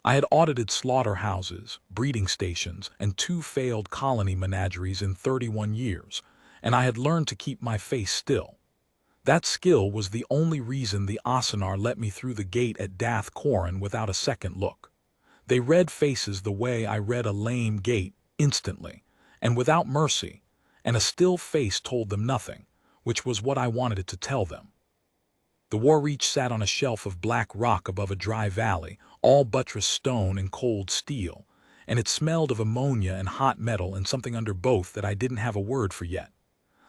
I had audited slaughterhouses, breeding stations, and 2 failed colony menageries in 31 years, and I had learned to keep my face still. That skill was the only reason the Asenar let me through the gate at Dath Korin without a second look. They read faces the way I read a lame gate, instantly, and without mercy, and a still face told them nothing, which was what I wanted it to tell them. The war reach sat on a shelf of black rock above a dry valley, all buttressed stone and cold steel, and it smelled of ammonia and hot metal and something under both that I didn't have a word for yet.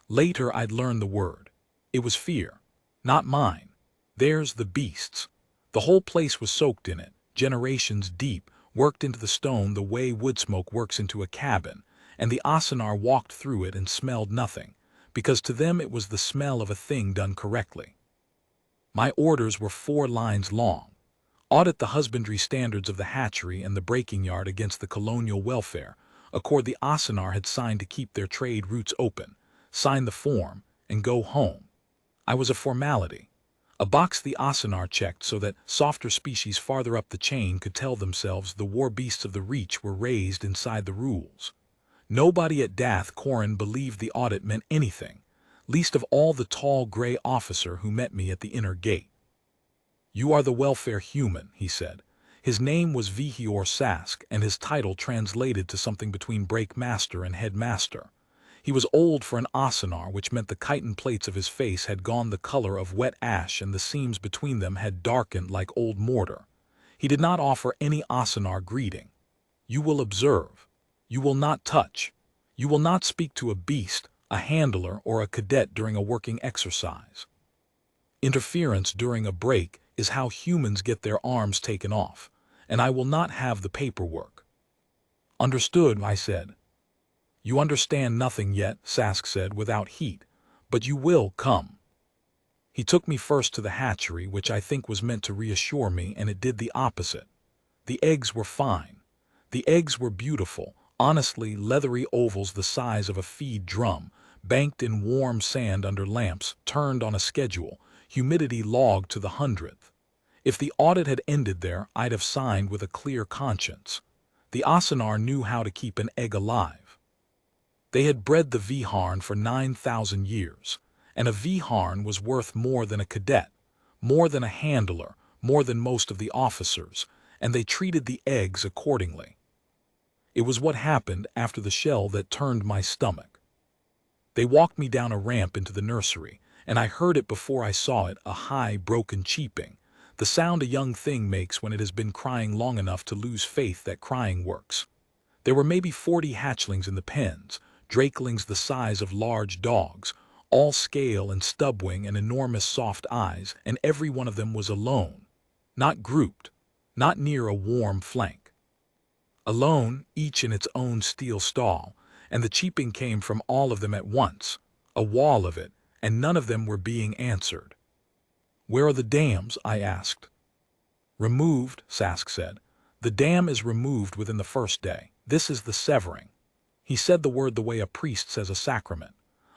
Later I'd learned the word. It was fear. Not mine. Theirs, the beasts. The whole place was soaked in it, generations deep, worked into the stone the way wood smoke works into a cabin, and the Asenar walked through it and smelled nothing, because to them it was the smell of a thing done correctly. My orders were 4 lines long. Audit the husbandry standards of the hatchery and the breaking yard against the colonial welfare, accord the Asenar had signed to keep their trade routes open, sign the form, and go home. I was a formality. A box the Asenar checked so that softer species farther up the chain could tell themselves the war beasts of the Reach were raised inside the rules. Nobody at Dath Korin believed the audit meant anything, least of all the tall gray officer who met me at the inner gate. "You are the welfare human," he said. His name was Vihior Sask, and his title translated to something between breakmaster and headmaster. He was old for an Asenar, which meant the chitin plates of his face had gone the color of wet ash and the seams between them had darkened like old mortar. He did not offer any Asenar greeting. "You will observe. You will not touch. You will not speak to a beast, a handler, or a cadet during a working exercise. Interference during a break is how humans get their arms taken off, and I will not have the paperwork." "Understood," I said. "You understand nothing yet," Sask said without heat, "but you will come." He took me first to the hatchery, which I think was meant to reassure me, and it did the opposite. The eggs were fine. The eggs were beautiful, honestly leathery ovals the size of a feed drum, banked in warm sand under lamps, turned on a schedule, humidity logged to the 100th. If the audit had ended there, I'd have signed with a clear conscience. The Asenar knew how to keep an egg alive. They had bred the Viharn for 9,000 years, and a Viharn was worth more than a cadet, more than a handler, more than most of the officers, and they treated the eggs accordingly. It was what happened after the shell that turned my stomach. They walked me down a ramp into the nursery, and I heard it before I saw it, a high, broken cheeping, the sound a young thing makes when it has been crying long enough to lose faith that crying works. There were maybe 40 hatchlings in the pens, drakelings the size of large dogs, all scale and stubwing and enormous soft eyes, and every one of them was alone, not grouped, not near a warm flank. Alone, each in its own steel stall, and the cheeping came from all of them at once, a wall of it, and none of them were being answered. "Where are the dams?" I asked. "Removed," Sask said. "The dam is removed within the first day. This is the severing." He said the word the way a priest says a sacrament.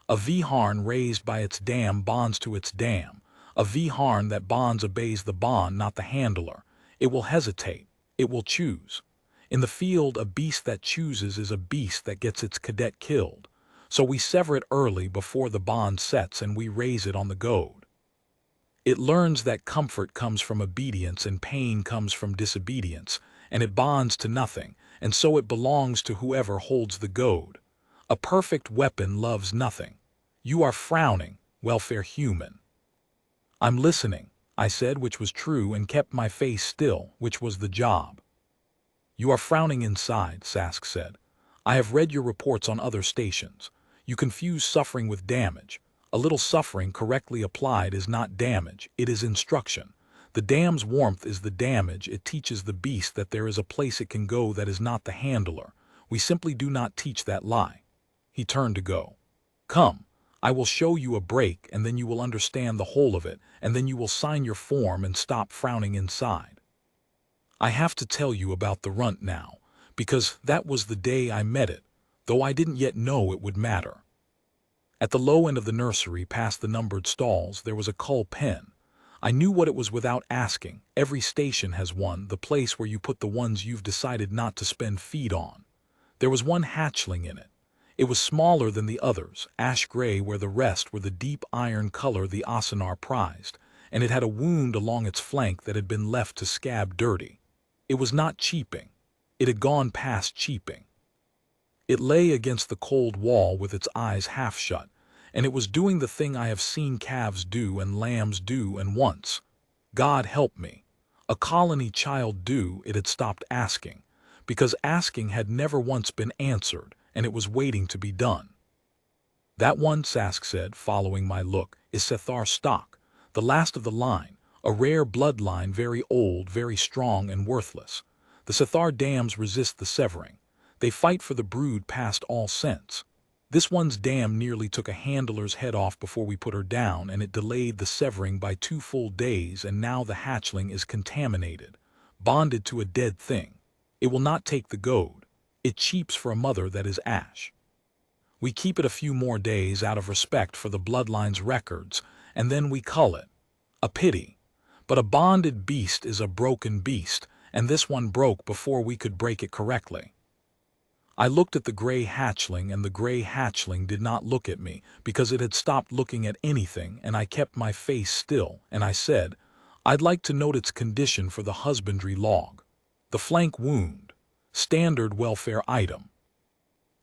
"A Viharn raised by its dam bonds to its dam. A Viharn that bonds obeys the bond, not the handler. It will hesitate. It will choose. In the field, a beast that chooses is a beast that gets its cadet killed. So we sever it early before the bond sets, and we raise it on the goad. It learns that comfort comes from obedience and pain comes from disobedience, and it bonds to nothing, and so it belongs to whoever holds the goad. A perfect weapon loves nothing. You are frowning, welfare human." "I'm listening," I said, which was true, and kept my face still, which was the job. "You are frowning inside," Sask said. "I have read your reports on other stations. You confuse suffering with damage. A little suffering correctly applied is not damage, it is instruction. The dam's warmth is the damage. It teaches the beast that there is a place it can go that is not the handler. We simply do not teach that lie." He turned to go. "Come, I will show you a break, and then you will understand the whole of it, and then you will sign your form and stop frowning inside. I have to tell you about the runt now, because that was the day I met it, though I didn't yet know it would matter." At the low end of the nursery, past the numbered stalls, there was a cull pen. I knew what it was without asking. Every station has one, the place where you put the ones you've decided not to spend feed on. There was one hatchling in it. It was smaller than the others, ash gray where the rest were the deep iron color the Asenar prized, and it had a wound along its flank that had been left to scab dirty. It was not cheeping. It had gone past cheeping. It lay against the cold wall with its eyes half shut, and it was doing the thing I have seen calves do and lambs do, and once, God help me, a colony child do. It had stopped asking, because asking had never once been answered, and it was waiting to be done. That one, Sask said, following my look, is Sethar stock, the last of the line, a rare bloodline, very old, very strong and worthless. The Sethar dams resist the severing. They fight for the brood past all sense. This one's dam nearly took a handler's head off before we put her down, and it delayed the severing by 2 full days, and now the hatchling is contaminated, bonded to a dead thing. It will not take the goad. It cheeps for a mother that is ash. We keep it a few more days out of respect for the bloodline's records, and then we cull it. A pity. But a bonded beast is a broken beast, and this one broke before we could break it correctly. I looked at the gray hatchling, and the gray hatchling did not look at me, because it had stopped looking at anything, and I kept my face still, and I said, I'd like to note its condition for the husbandry log. The flank wound. Standard welfare item.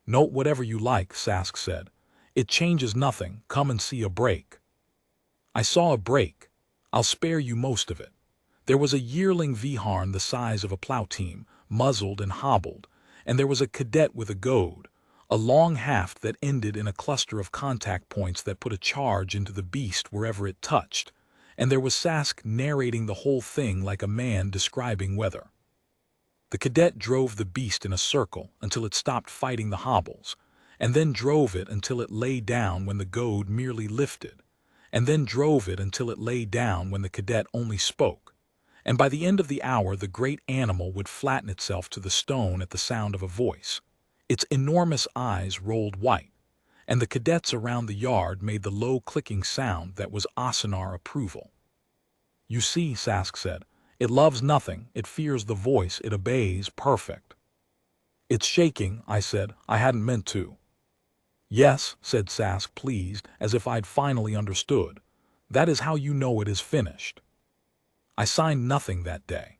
Note whatever you like, Sask said. It changes nothing. Come and see a break. I saw a break. I'll spare you most of it. There was a yearling Viharn the size of a plow team, muzzled and hobbled, and there was a cadet with a goad, a long haft that ended in a cluster of contact points that put a charge into the beast wherever it touched, and there was Sask narrating the whole thing like a man describing weather. The cadet drove the beast in a circle until it stopped fighting the hobbles, and then drove it until it lay down when the goad merely lifted, and then drove it until it lay down when the cadet only spoke, and by the end of the hour the great animal would flatten itself to the stone at the sound of a voice. Its enormous eyes rolled white, and the cadets around the yard made the low clicking sound that was Asenar approval. You see, Sask said, it loves nothing, it fears the voice, it obeys, perfect. It's shaking, I said, I hadn't meant to. Yes, said Sask, pleased, as if I'd finally understood. That is how you know it is finished. I signed nothing that day.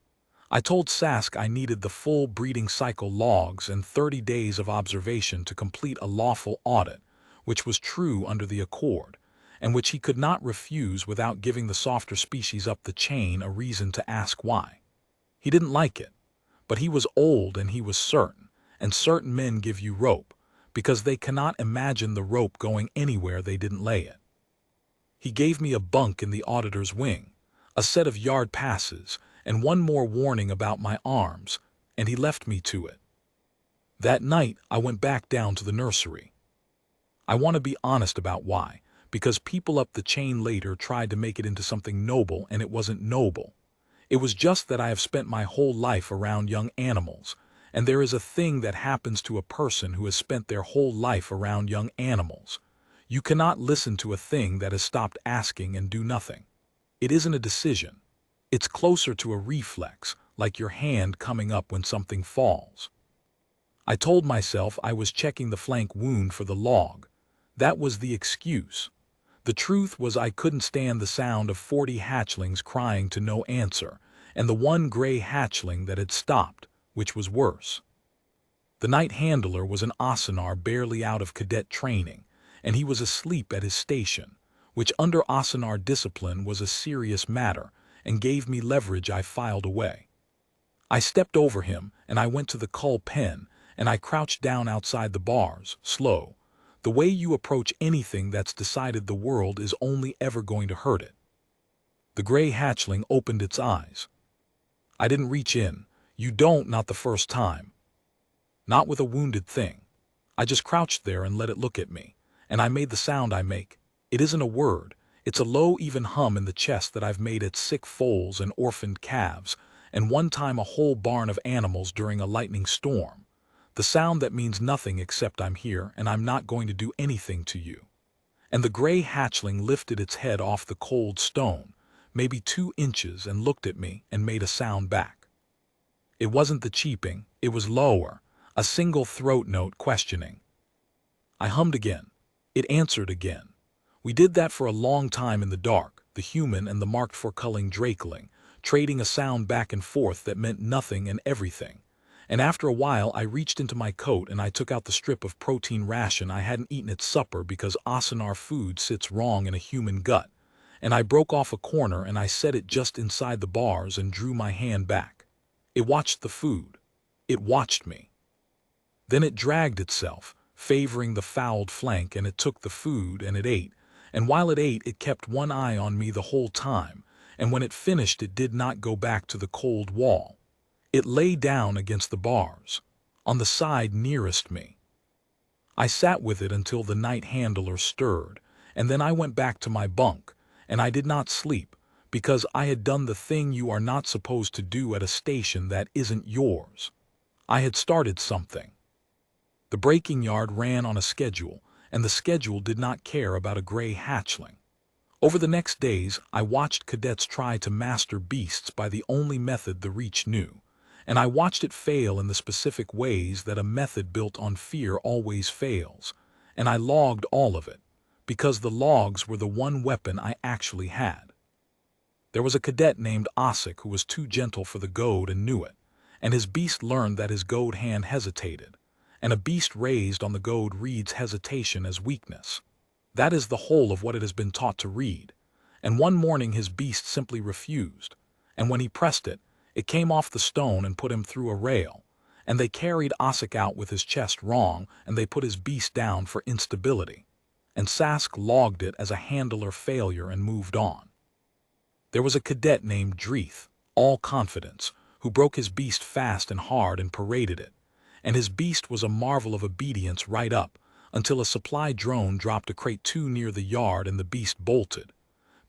I told Sask I needed the full breeding cycle logs and 30 days of observation to complete a lawful audit, which was true under the accord, and which he could not refuse without giving the softer species up the chain a reason to ask why. He didn't like it, but he was old and he was certain, and certain men give you rope, because they cannot imagine the rope going anywhere they didn't lay it. He gave me a bunk in the auditor's wing, a set of yard passes, and one more warning about my arms, and he left me to it. That night I went back down to the nursery. I want to be honest about why, because people up the chain later tried to make it into something noble, and it wasn't noble. It was just that I have spent my whole life around young animals, and there is a thing that happens to a person who has spent their whole life around young animals. You cannot listen to a thing that has stopped asking and do nothing. It isn't a decision. It's closer to a reflex, like your hand coming up when something falls. I told myself I was checking the flank wound for the log. That was the excuse. The truth was I couldn't stand the sound of 40 hatchlings crying to no answer, and the one gray hatchling that had stopped, which was worse. The night handler was an Asenar barely out of cadet training, and he was asleep at his station, which under Asenar discipline was a serious matter, and gave me leverage. I filed away. I stepped over him, and I went to the cull pen, and I crouched down outside the bars, slow. The way you approach anything that's decided the world is only ever going to hurt it. The gray hatchling opened its eyes. I didn't reach in. You don't, not the first time. Not with a wounded thing. I just crouched there and let it look at me, and I made the sound I make. It isn't a word. It's a low, even hum in the chest that I've made at sick foals and orphaned calves, and one time a whole barn of animals during a lightning storm. The sound that means nothing except I'm here and I'm not going to do anything to you. And the gray hatchling lifted its head off the cold stone, maybe 2 inches, and looked at me and made a sound back. It wasn't the cheeping, it was lower, a single throat note questioning. I hummed again. It answered again. We did that for a long time in the dark, the human and the marked for culling drakeling, trading a sound back and forth that meant nothing and everything. And after a while I reached into my coat and I took out the strip of protein ration I hadn't eaten at supper because Asanar food sits wrong in a human gut. And I broke off a corner and I set it just inside the bars and drew my hand back. It watched the food. It watched me. Then it dragged itself, favoring the fouled flank, and it took the food and it ate. And while it ate, it kept one eye on me the whole time, and when it finished it did not go back to the cold wall. It lay down against the bars, on the side nearest me. I sat with it until the night handler stirred, and then I went back to my bunk, and I did not sleep, because I had done the thing you are not supposed to do at a station that isn't yours. I had started something. The breaking yard ran on a schedule, and the schedule did not care about a gray hatchling. Over the next days, I watched cadets try to master beasts by the only method the Reach knew, and I watched it fail in the specific ways that a method built on fear always fails, and I logged all of it, because the logs were the one weapon I actually had. There was a cadet named Osik who was too gentle for the goad and knew it, and his beast learned that his goad hand hesitated, and a beast raised on the goad reads hesitation as weakness. That is the whole of what it has been taught to read, and one morning his beast simply refused, and when he pressed it, it came off the stone and put him through a rail, and they carried Osik out with his chest wrong, and they put his beast down for instability, and Sask logged it as a handler failure and moved on. There was a cadet named Dreeth, all confidence, who broke his beast fast and hard and paraded it, and his beast was a marvel of obedience right up, until a supply drone dropped a crate too near the yard and the beast bolted,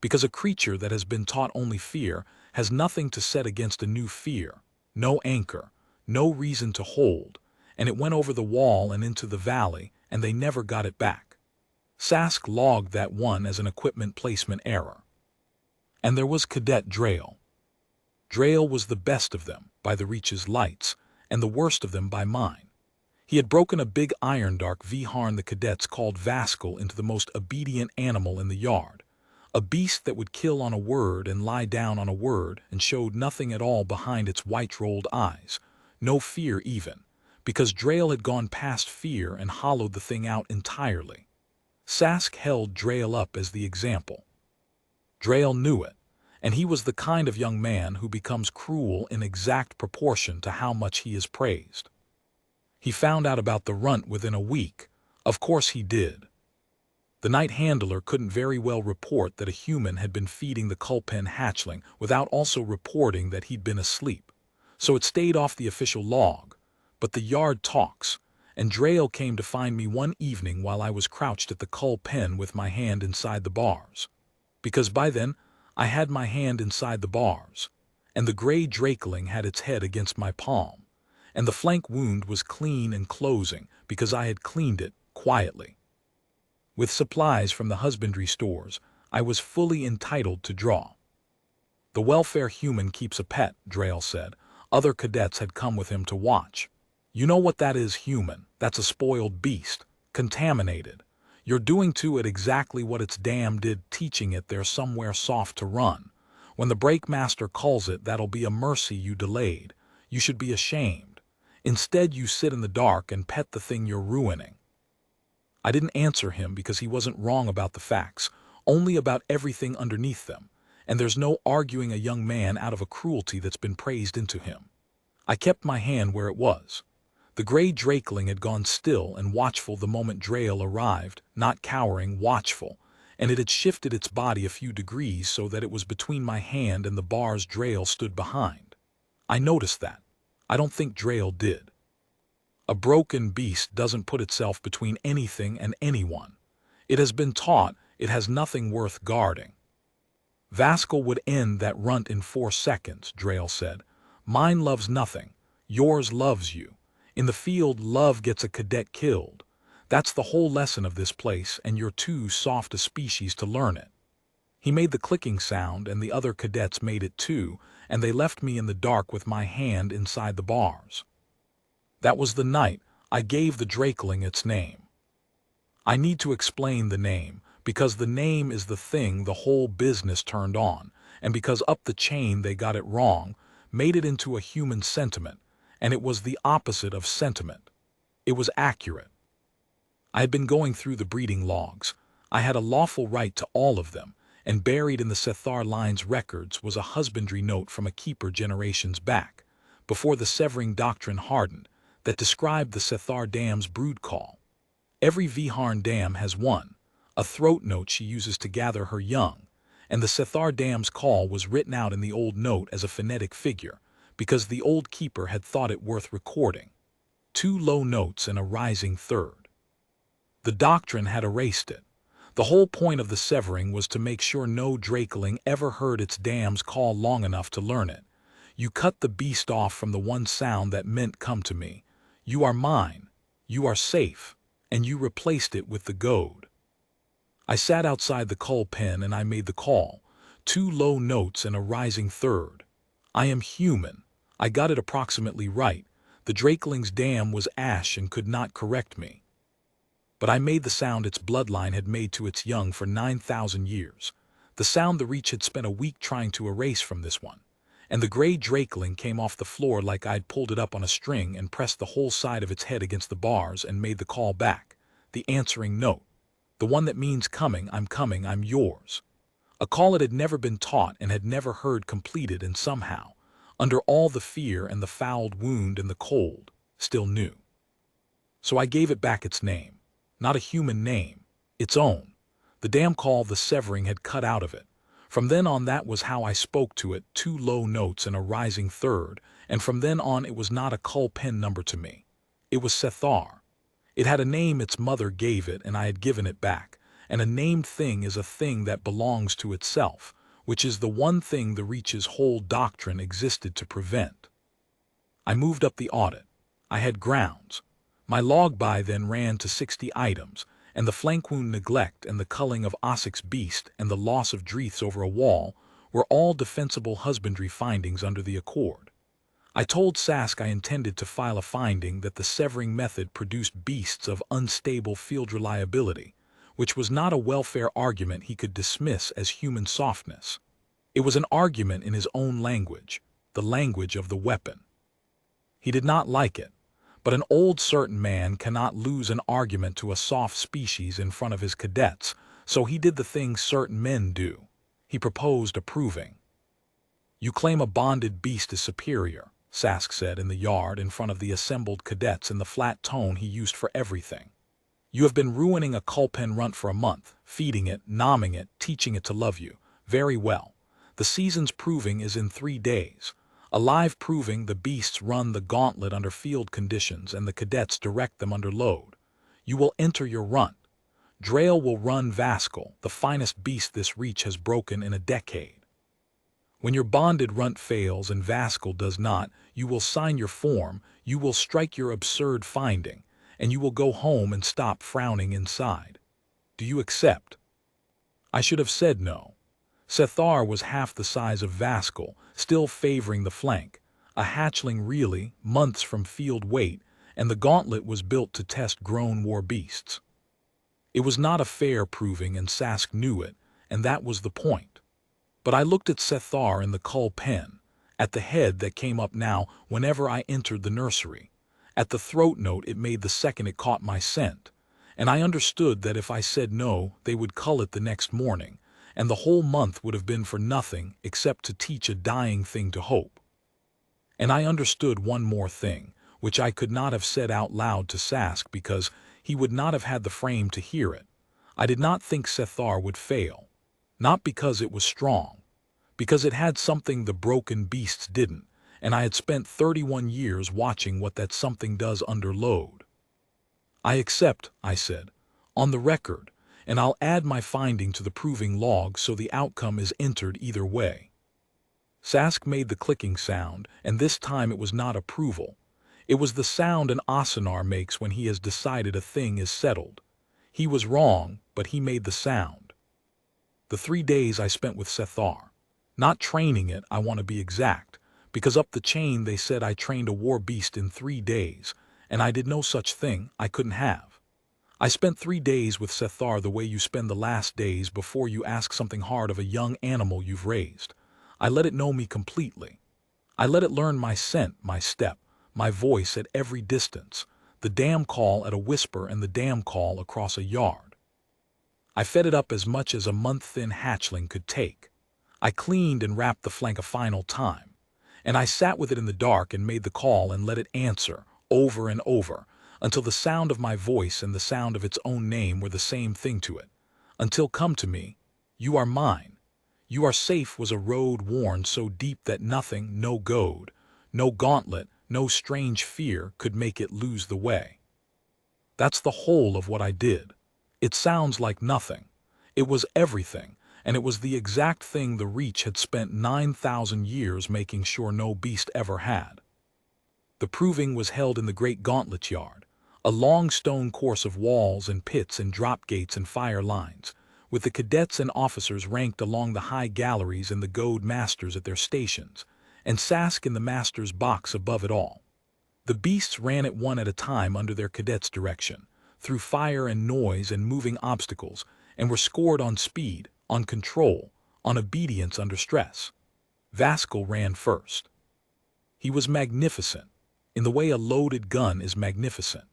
because a creature that has been taught only fear has nothing to set against a new fear, no anchor, no reason to hold, and it went over the wall and into the valley, and they never got it back. Sask logged that one as an equipment placement error. And there was Cadet Drail. Drail was the best of them by the Reach's lights, and the worst of them by mine. He had broken a big irondark Viharn the cadets called Vaskal into the most obedient animal in the yard, a beast that would kill on a word and lie down on a word and showed nothing at all behind its white-rolled eyes, no fear even, because Drail had gone past fear and hollowed the thing out entirely. Sask held Drail up as the example. Drail knew it, and he was the kind of young man who becomes cruel in exact proportion to how much he is praised. He found out about the runt within a week. Of course he did. The night handler couldn't very well report that a human had been feeding the Culpen hatchling without also reporting that he'd been asleep, so it stayed off the official log. But the yard talks, and Drail came to find me one evening while I was crouched at the cull pen with my hand inside the bars. Because by then, I had my hand inside the bars, and the gray drakeling had its head against my palm, and the flank wound was clean and closing because I had cleaned it quietly. With supplies from the husbandry stores, I was fully entitled to draw. The welfare human keeps a pet, Drail said. Other cadets had come with him to watch. You know what that is, human? That's a spoiled beast, contaminated. You're doing to it exactly what its dam did, teaching it there somewhere soft to run. When the breakmaster calls it, that'll be a mercy you delayed. You should be ashamed. Instead, you sit in the dark and pet the thing you're ruining. I didn't answer him because he wasn't wrong about the facts, only about everything underneath them, and there's no arguing a young man out of a cruelty that's been praised into him. I kept my hand where it was. The gray drakeling had gone still and watchful the moment Drail arrived, not cowering, watchful, and it had shifted its body a few degrees so that it was between my hand and the bars Drail stood behind. I noticed that. I don't think Drail did. A broken beast doesn't put itself between anything and anyone. It has been taught it has nothing worth guarding. Vaskal would end that runt in 4 seconds, Drail said. Mine loves nothing. Yours loves you. In the field, love gets a cadet killed. That's the whole lesson of this place, and you're too soft a species to learn it. He made the clicking sound, and the other cadets made it too, and they left me in the dark with my hand inside the bars. That was the night I gave the drakeling its name. I need to explain the name, because the name is the thing the whole business turned on, and because up the chain they got it wrong, made it into a human sentiment, and it was the opposite of sentiment. It was accurate. I had been going through the breeding logs. I had a lawful right to all of them, and buried in the Sethar line's records was a husbandry note from a keeper generations back, before the severing doctrine hardened, that described the Sethar dam's brood call. Every Viharn dam has one, a throat note she uses to gather her young, and the Sethar dam's call was written out in the old note as a phonetic figure, because the old keeper had thought it worth recording. 2 low notes and a rising third. The doctrine had erased it. The whole point of the severing was to make sure no drakeling ever heard its dam's call long enough to learn it. You cut the beast off from the one sound that meant come to me. You are mine. You are safe. And you replaced it with the goad. I sat outside the cull pen and I made the call. 2 low notes and a rising third. I am human. I got it approximately right. The drakeling's dam was ash and could not correct me. But I made the sound its bloodline had made to its young for 9,000 years. The sound the Reach had spent a week trying to erase from this one. And the gray drakeling came off the floor like I'd pulled it up on a string and pressed the whole side of its head against the bars and made the call back. The answering note. The one that means coming, I'm yours. A call it had never been taught and had never heard completed, and somehow, under all the fear and the fouled wound and the cold, still knew. So I gave it back its name. Not a human name, its own. The damn call the severing had cut out of it. From then on that was how I spoke to it, 2 low notes and a rising third, and from then on it was not a cull pen number to me. It was Sethar. It had a name its mother gave it and I had given it back, and a named thing is a thing that belongs to itself, which is the one thing the Reach's whole doctrine existed to prevent. I moved up the audit. I had grounds. My log by then ran to 60 items, and the flank wound neglect and the culling of Ossic's beast and the loss of Dreiths over a wall were all defensible husbandry findings under the accord. I told Sask I intended to file a finding that the severing method produced beasts of unstable field reliability, which was not a welfare argument he could dismiss as human softness. It was an argument in his own language, the language of the weapon. He did not like it. But an old certain man cannot lose an argument to a soft species in front of his cadets, so he did the thing certain men do. He proposed approving. You claim a bonded beast is superior, Sask said in the yard in front of the assembled cadets in the flat tone he used for everything. You have been ruining a cullpen runt for a month, feeding it, nomming it, teaching it to love you. Very well. The season's proving is in 3 days. A live proving the beasts run the gauntlet under field conditions and the cadets direct them under load. You will enter your runt. Drail will run Vascal, the finest beast this Reach has broken in a decade. When your bonded runt fails and Vascal does not, you will sign your form, you will strike your absurd finding, and you will go home and stop frowning inside. Do you accept? I should have said no. Sethar was half the size of Vascal, still favoring the flank, a hatchling really, months from field weight, and the gauntlet was built to test grown war beasts. It was not a fair proving and Sask knew it, and that was the point. But I looked at Sethar in the cull pen, at the head that came up now whenever I entered the nursery, at the throat note it made the second it caught my scent, and I understood that if I said no, they would cull it the next morning, and the whole month would have been for nothing except to teach a dying thing to hope. And I understood one more thing, which I could not have said out loud to Sask because he would not have had the frame to hear it. I did not think Sethar would fail. Not because it was strong. Because it had something the broken beasts didn't, and I had spent 31 years watching what that something does under load. I accept, I said, on the record, and I'll add my finding to the proving log so the outcome is entered either way. Sask made the clicking sound, and this time it was not approval. It was the sound an Asenar makes when he has decided a thing is settled. He was wrong, but he made the sound. The 3 days I spent with Sethar. Not training it, I want to be exact, because up the chain they said I trained a war beast in 3 days, and I did no such thing. I couldn't have. I spent 3 days with Sethar the way you spend the last days before you ask something hard of a young animal you've raised. I let it know me completely. I let it learn my scent, my step, my voice at every distance, the damn call at a whisper and the damn call across a yard. I fed it up as much as a month-thin hatchling could take. I cleaned and wrapped the flank a final time, and I sat with it in the dark and made the call and let it answer, over and over, until the sound of my voice and the sound of its own name were the same thing to it, until come to me, you are mine. You are safe was a road worn so deep that nothing, no goad, no gauntlet, no strange fear could make it lose the way. That's the whole of what I did. It sounds like nothing. It was everything, and it was the exact thing the Reach had spent 9,000 years making sure no beast ever had. The proving was held in the great gauntlet yard, a long stone course of walls and pits and drop gates and fire lines, with the cadets and officers ranked along the high galleries and the goad masters at their stations, and Sask in the master's box above it all. The beasts ran it one at a time under their cadets' direction, through fire and noise and moving obstacles, and were scored on speed, on control, on obedience under stress. Vaskal ran first. He was magnificent, in the way a loaded gun is magnificent.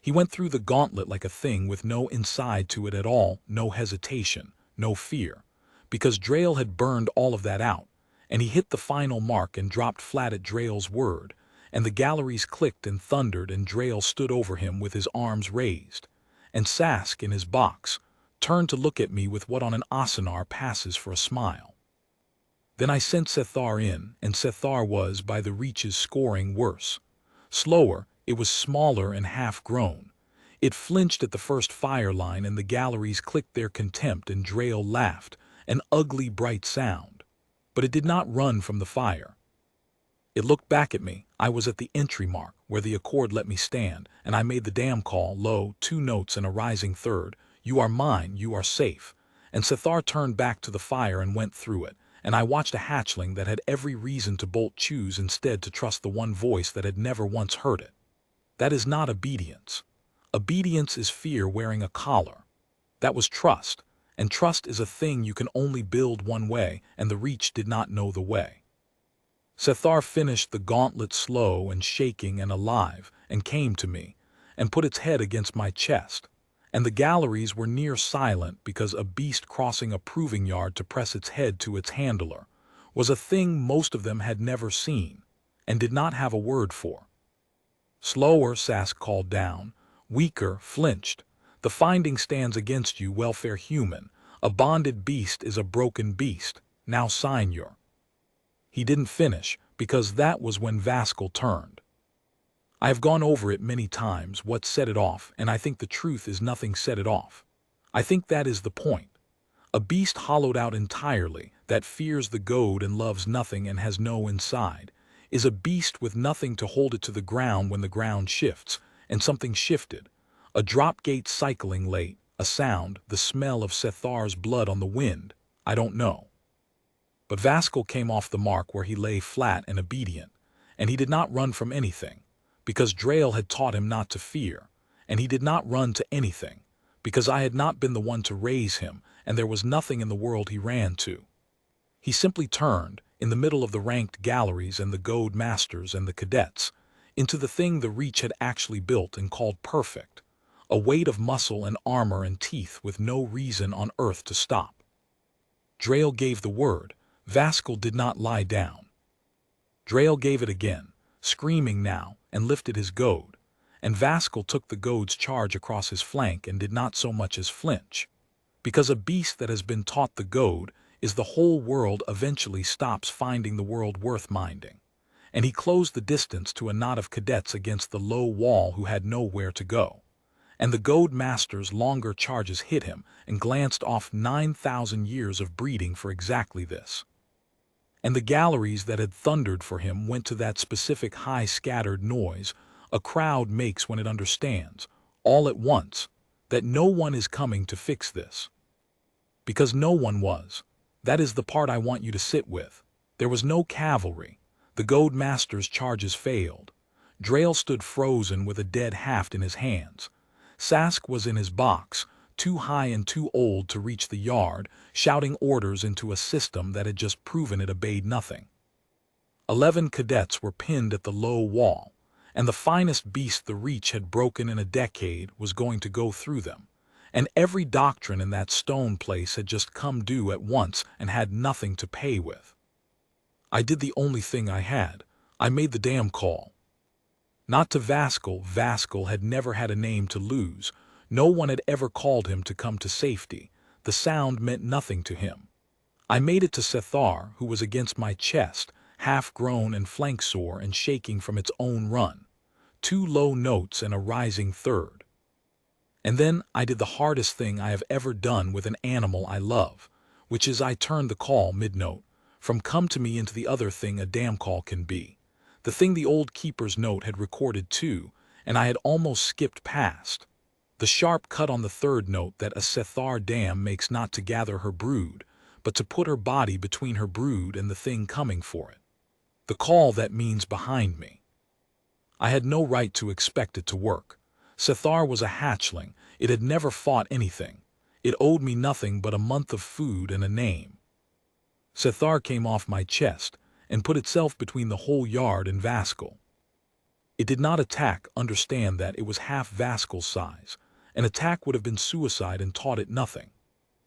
He went through the gauntlet like a thing with no inside to it at all, no hesitation, no fear, because Drail had burned all of that out, and he hit the final mark and dropped flat at Drail's word, and the galleries clicked and thundered and Drail stood over him with his arms raised, and Sask in his box turned to look at me with what on an Asanar passes for a smile. Then I sent Sethar in, and Sethar was, by the Reach's scoring, worse. Slower, it was smaller and half-grown. It flinched at the first fire line and the galleries clicked their contempt and Drail laughed, an ugly bright sound. But it did not run from the fire. It looked back at me. I was at the entry mark, where the accord let me stand, and I made the damn call, low, 2 notes and a rising third, you are mine, you are safe. And Sethar turned back to the fire and went through it, and I watched a hatchling that had every reason to bolt choose instead to trust the one voice that had never once heard it. That is not obedience. Obedience is fear wearing a collar. That was trust, and trust is a thing you can only build one way, and the Reach did not know the way. Sethar finished the gauntlet slow and shaking and alive, and came to me, and put its head against my chest, and the galleries were near silent because a beast crossing a proving yard to press its head to its handler was a thing most of them had never seen, and did not have a word for. Slower, Sask called down. Weaker, flinched. The finding stands against you, welfare human. A bonded beast is a broken beast. Now sign your. He didn't finish, because that was when Vaskal turned. I have gone over it many times, what set it off, and I think the truth is nothing set it off. I think that is the point. A beast hollowed out entirely, that fears the goad and loves nothing and has no inside, is a beast with nothing to hold it to the ground when the ground shifts, and something shifted. A drop gate cycling late, a sound, the smell of Sethar's blood on the wind, I don't know. But Vaskal came off the mark where he lay flat and obedient, and he did not run from anything, because Drail had taught him not to fear, and he did not run to anything, because I had not been the one to raise him, and there was nothing in the world he ran to. He simply turned, in the middle of the ranked galleries and the goad masters and the cadets, into the thing the Reach had actually built and called perfect, a weight of muscle and armor and teeth with no reason on earth to stop. Drail gave the word. Vaskal did not lie down. Drail gave it again, screaming now, and lifted his goad, and Vaskal took the goad's charge across his flank and did not so much as flinch. Because a beast that has been taught the goad is the whole world eventually stops finding the world worth minding, and he closed the distance to a knot of cadets against the low wall who had nowhere to go, and the goad master's longer charges hit him and glanced off 9,000 years of breeding for exactly this. And the galleries that had thundered for him went to that specific high scattered noise a crowd makes when it understands, all at once, that no one is coming to fix this. Because no one was. That is the part I want you to sit with. There was no cavalry. The goad master's charges failed. Drail stood frozen with a dead haft in his hands. Sask was in his box, too high and too old to reach the yard, shouting orders into a system that had just proven it obeyed nothing. 11 cadets were pinned at the low wall, and the finest beast the Reach had broken in a decade was going to go through them. And every doctrine in that stone place had just come due at once and had nothing to pay with. I did the only thing I had. I made the damn call. Not to Vaskil. Vaskil had never had a name to lose. No one had ever called him to come to safety. The sound meant nothing to him. I made it to Sethar, who was against my chest, half-grown and flank-sore and shaking from its own run. 2 low notes and a rising third. And then I did the hardest thing I have ever done with an animal I love, which is I turned the call mid-note, from come to me into the other thing a damn call can be. The thing the old keeper's note had recorded too, and I had almost skipped past. The sharp cut on the third note that a Sethar dam makes not to gather her brood, but to put her body between her brood and the thing coming for it. The call that means behind me. I had no right to expect it to work. Sethar was a hatchling. It had never fought anything. It owed me nothing but a month of food and a name. Sethar came off my chest and put itself between the whole yard and Vaskil. It did not attack. Understand that it was half Vaskil's size. An attack would have been suicide and taught it nothing.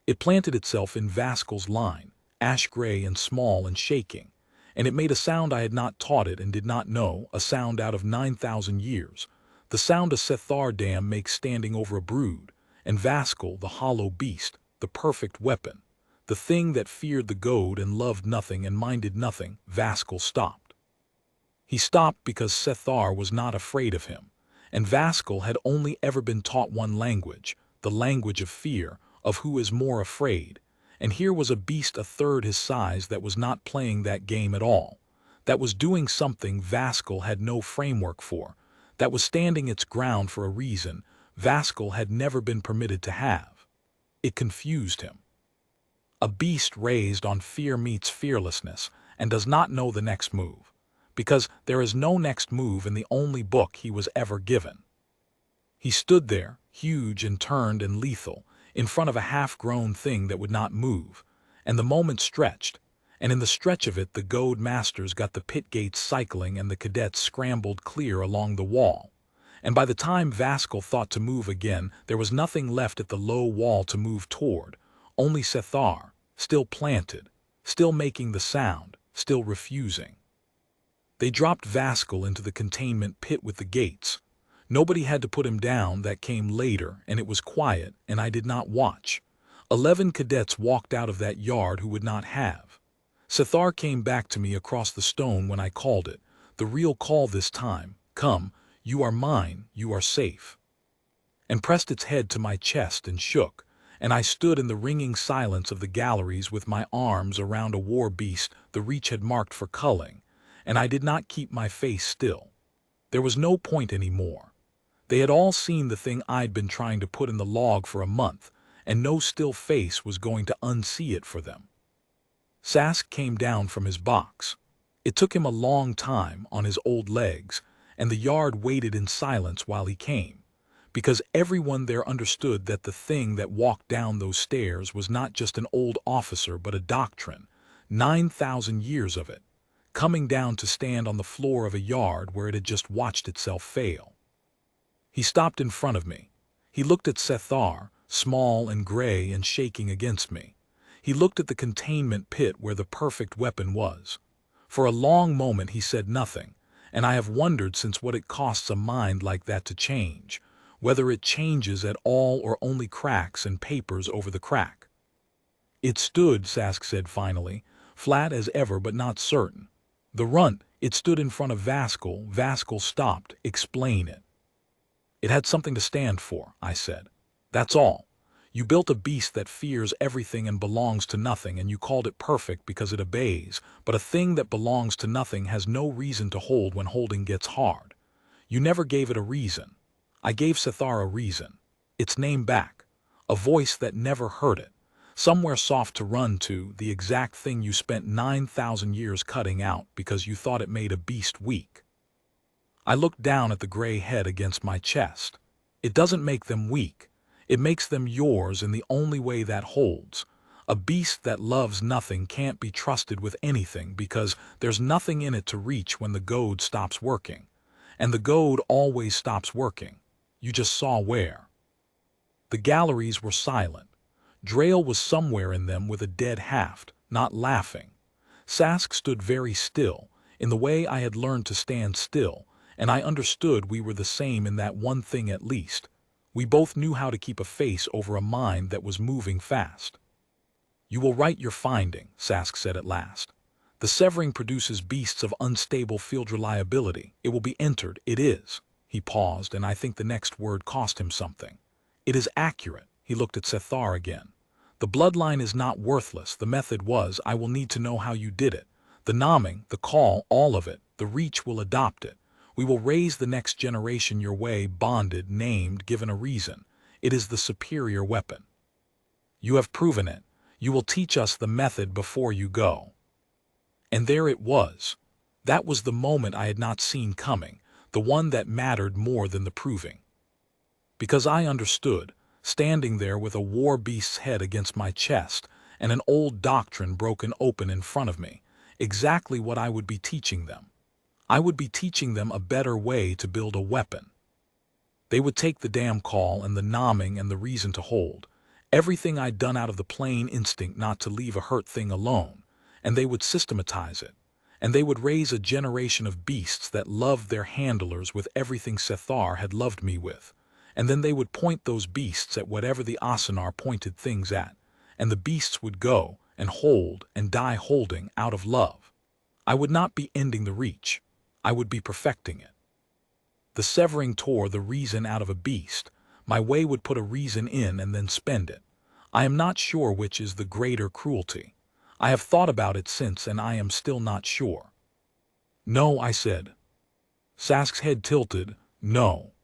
It planted itself in Vaskil's line, ash-gray and small and shaking, and it made a sound I had not taught it and did not know, a sound out of 9,000 years. The sound a Sethar dam makes standing over a brood, and Vaskil, the hollow beast, the perfect weapon, the thing that feared the goad and loved nothing and minded nothing. Vaskil stopped. He stopped because Sethar was not afraid of him, and Vaskil had only ever been taught one language, the language of fear, of who is more afraid, and here was a beast a third his size that was not playing that game at all, that was doing something Vaskil had no framework for, that was standing its ground for a reason Vaskil had never been permitted to have. It confused him. A beast raised on fear meets fearlessness and does not know the next move, because there is no next move in the only book he was ever given. He stood there, huge and turned and lethal, in front of a half-grown thing that would not move, and the moment stretched, and in the stretch of it the goad masters got the pit gates cycling and the cadets scrambled clear along the wall. And by the time Vaskil thought to move again, there was nothing left at the low wall to move toward, only Sethar, still planted, still making the sound, still refusing. They dropped Vaskil into the containment pit with the gates. Nobody had to put him down. That came later, and it was quiet, and I did not watch. 11 cadets walked out of that yard who would not have. Sethar came back to me across the stone when I called it, the real call this time, come, you are mine, you are safe. And pressed its head to my chest and shook, and I stood in the ringing silence of the galleries with my arms around a war beast the Reach had marked for culling, and I did not keep my face still. There was no point any more. They had all seen the thing I'd been trying to put in the log for a month, and no still face was going to unsee it for them. Sask came down from his box. It took him a long time on his old legs, and the yard waited in silence while he came, because everyone there understood that the thing that walked down those stairs was not just an old officer but a doctrine, 9,000 years of it, coming down to stand on the floor of a yard where it had just watched itself fail. He stopped in front of me. He looked at Sethar, small and gray and shaking against me. He looked at the containment pit where the perfect weapon was. For a long moment he said nothing, and I have wondered since what it costs a mind like that to change, whether it changes at all or only cracks and papers over the crack. It stood, Sask said finally, flat as ever but not certain. The runt, it stood in front of Vaskil. Vaskil stopped. Explain it. It had something to stand for, I said. That's all. You built a beast that fears everything and belongs to nothing, and you called it perfect because it obeys, but a thing that belongs to nothing has no reason to hold when holding gets hard. You never gave it a reason. I gave Sethar a reason. Its name back. A voice that never heard it. somewhere soft to run to, the exact thing you spent 9,000 years cutting out because you thought it made a beast weak. I looked down at the gray head against my chest. It doesn't make them weak. It makes them yours in the only way that holds. A beast that loves nothing can't be trusted with anything because there's nothing in it to reach when the goad stops working. And the goad always stops working. You just saw where. The galleries were silent. Drayle was somewhere in them with a dead haft, not laughing. Sask stood very still, in the way I had learned to stand still, and I understood we were the same in that one thing at least. We both knew how to keep a face over a mind that was moving fast. "You will write your finding," Sask said at last. "The severing produces beasts of unstable field reliability. It will be entered. It is." He paused, and I think the next word cost him something. "It is accurate." He looked at Sethar again. "The bloodline is not worthless. The method was. I will need to know how you did it. The nomming, the call, all of it. The reach will adopt it. We will raise the next generation your way, bonded, named, given a reason. It is the superior weapon. You have proven it. You will teach us the method before you go." And there it was. That was the moment I had not seen coming, the one that mattered more than the proving. Because I understood, standing there with a war beast's head against my chest and an old doctrine broken open in front of me, exactly what I would be teaching them. I would be teaching them a better way to build a weapon. They would take the damn call and the nomming and the reason to hold, everything I'd done out of the plain instinct not to leave a hurt thing alone, and they would systematize it, and they would raise a generation of beasts that loved their handlers with everything Sethar had loved me with, and then they would point those beasts at whatever the Asenar pointed things at, and the beasts would go and hold and die holding out of love. I would not be ending the reach. I would be perfecting it. The severing tore the reason out of a beast. My way would put a reason in and then spend it. I am not sure which is the greater cruelty. I have thought about it since and I am still not sure. "No," I said. Sask's head tilted. "No.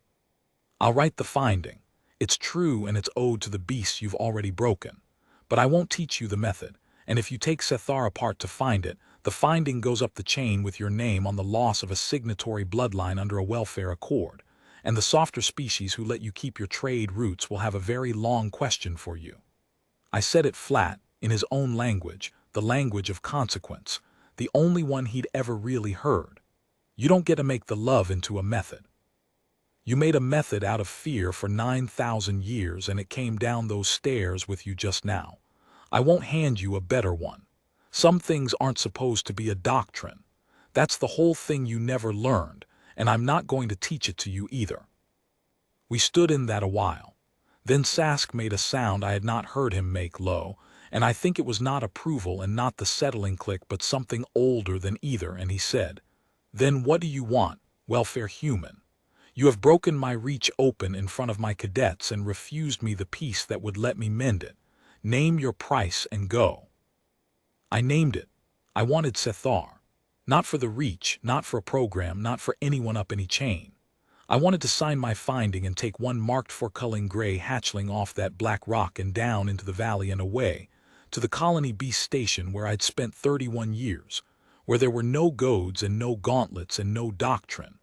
I'll write the finding. It's true and it's owed to the beasts you've already broken. But I won't teach you the method, and if you take Sethar apart to find it, the finding goes up the chain with your name on the loss of a signatory bloodline under a welfare accord, and the softer species who let you keep your trade routes will have a very long question for you." I said it flat, in his own language, the language of consequence, the only one he'd ever really heard. You don't get to make the love into a method. You made a method out of fear for 9,000 years and it came down those stairs with you just now. I won't hand you a better one. Some things aren't supposed to be a doctrine. That's the whole thing you never learned, and I'm not going to teach it to you either. We stood in that a while. Then Sask made a sound I had not heard him make low, and I think it was not approval and not the settling click but something older than either, and he said, "Then what do you want, welfare human? You have broken my reach open in front of my cadets and refused me the piece that would let me mend it. Name your price and go." I named it. I wanted Sethar. Not for the reach, not for a program, not for anyone up any chain. I wanted to sign my finding and take one marked for culling gray hatchling off that black rock and down into the valley and away, to the colony beast station where I'd spent 31 years, where there were no goads and no gauntlets and no doctrine,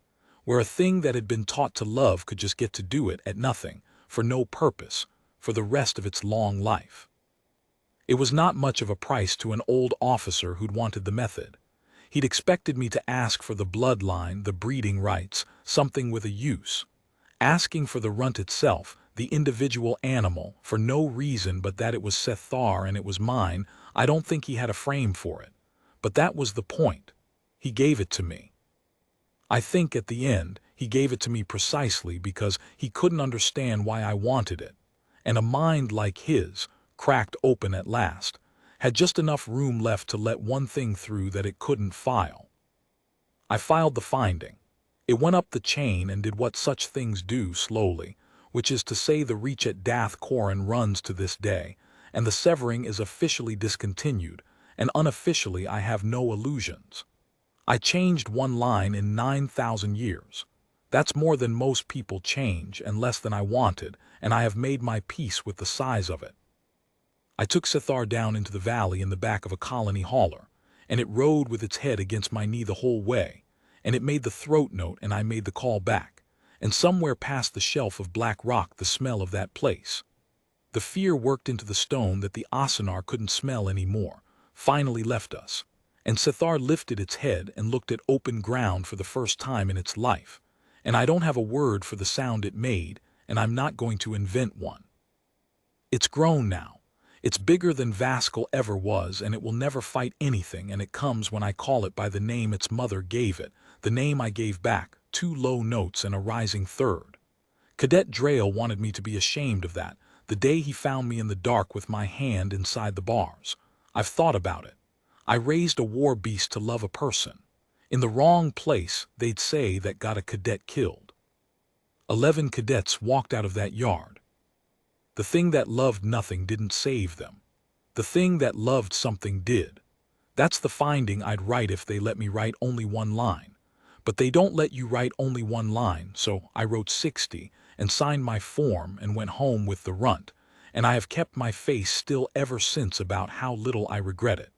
where a thing that had been taught to love could just get to do it at nothing, for no purpose, for the rest of its long life. It was not much of a price to an old officer who'd wanted the method. He'd expected me to ask for the bloodline, the breeding rights, something with a use. Asking for the runt itself, the individual animal, for no reason but that it was Sethar and it was mine, I don't think he had a frame for it. But that was the point. He gave it to me. I think at the end, he gave it to me precisely because he couldn't understand why I wanted it. And a mind like his, cracked open at last, had just enough room left to let one thing through that it couldn't file. I filed the finding. It went up the chain and did what such things do slowly, which is to say the reach at Dath Korin runs to this day, and the severing is officially discontinued, and unofficially I have no illusions. I changed one line in 9,000 years. That's more than most people change and less than I wanted, and I have made my peace with the size of it. I took Sethar down into the valley in the back of a colony hauler, and it rode with its head against my knee the whole way, and it made the throat note and I made the call back, and somewhere past the shelf of black rock the smell of that place. The fear worked into the stone that the Asenar couldn't smell anymore, finally left us, and Sethar lifted its head and looked at open ground for the first time in its life, and I don't have a word for the sound it made, and I'm not going to invent one. It's grown now. It's bigger than Vaskal ever was, and it will never fight anything, and it comes when I call it by the name its mother gave it, the name I gave back, 2 low notes and a rising third. Cadet Drail wanted me to be ashamed of that, the day he found me in the dark with my hand inside the bars. I've thought about it. I raised a war beast to love a person. In the wrong place, they'd say that got a cadet killed. 11 cadets walked out of that yard. The thing that loved nothing didn't save them. The thing that loved something did. That's the finding I'd write if they let me write only one line. But they don't let you write only one line, so I wrote 60 and signed my form and went home with the runt, and I have kept my face still ever since about how little I regret it.